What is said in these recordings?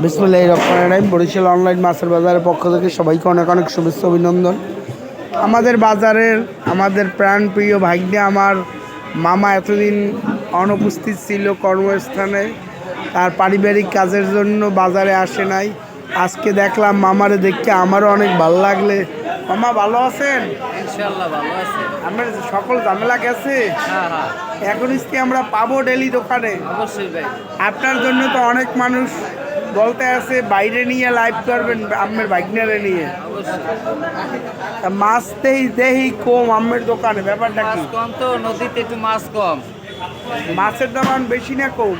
বিসমিল্লাহির রহমানির রহিম। বরিশাল অনলাইন মাছের বাজারের পক্ষ থেকে সবাইকে অনেক অনেক শুভেচ্ছা অভিনন্দন। আমাদের বাজারের আমাদের প্রাণপ্রিয় ভাগ্নে আমার মামা এতদিন অনুপস্থিত ছিল কর্মস্থানে, তার পারিবারিক কাজের জন্য বাজারে আসে নাই। আজকে দেখলাম মামারে দেখতে আমারও অনেক ভালো লাগলে। মামা ভালো আছেন? ইনশাআল্লাহ ভালো আছে। আমার সকল ঝামেলা গেছে? হ্যাঁ হ্যাঁ, এখন কি আমরা পাবো ডেলি দোকানে? অবশ্যই ভাই। আপনার জন্য তো অনেক মানুষ বলতে আছে বাইরে নিয়ে লাইভ করবেন আমের ভাগনারে নিয়ে। অবশ্যই তা মাছ দেহি কম আমের দোকানে, ব্যাপারটা মাছ কি? কম তো, নদীতে একটু মাছ কম। মাছের দাম এখন বেশি না কম?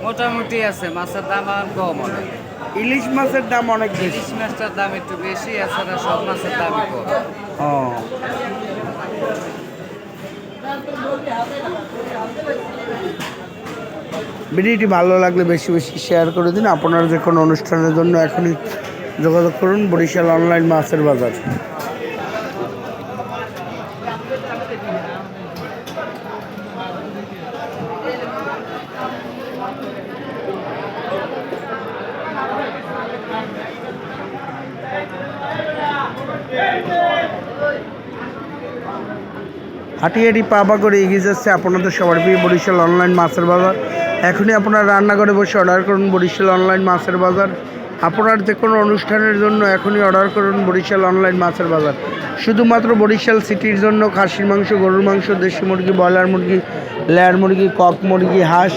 মোটামুটি আছে, মাছের দাম আর কম অনেক। ইলিশ মাছের দাম অনেক বেশি। ইলিশ মাছটার দাম একটু বেশি, এছাড়া সব মাছের দামই কম। ও, ভিডিওটি ভালো লাগলে বেশি বেশি শেয়ার করে দিন। আপনারা যে কোনো অনুষ্ঠানের জন্য এখনই যোগাযোগ করুন বরিশাল অনলাইন মাছের বাজার। হাঁটি হাঁটি পা করে এগিয়ে যাচ্ছে আপনাদের সবার প্রিয় বরিশাল অনলাইন মাছের বাজার। এখনই আপনারা রান্নাঘরে বসে অর্ডার করুন বরিশাল অনলাইন মাছের বাজার। আপনার যে কোনো অনুষ্ঠানের জন্য এখনই অর্ডার করুন বরিশাল অনলাইন মাছের বাজার। শুধুমাত্র বরিশাল সিটির জন্য খাসির মাংস, গরুর মাংস, দেশি মুরগি, ব্রয়লার মুরগি, লেয়ার মুরগি, কক মুরগি, হাঁস,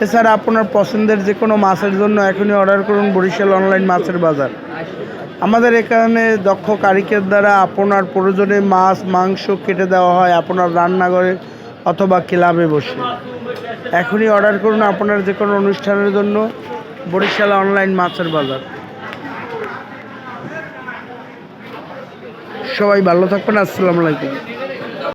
এছাড়া আপনার পছন্দের যে কোনো মাছের জন্য এখনই অর্ডার করুন বরিশাল অনলাইন মাছের বাজার। আমাদের এখানে দক্ষ কারিগরের দ্বারা আপনার প্রয়োজনে মাছ মাংস কেটে দেওয়া হয় আপনার রান্নাঘরে অথবা ক্লাবে বসে। এখনই অর্ডার করুন আপনার যে কোনো অনুষ্ঠানের জন্য বরিশাল অনলাইন মাছের বাজার। সবাই ভালো থাকবেন। আসসালামু আলাইকুম।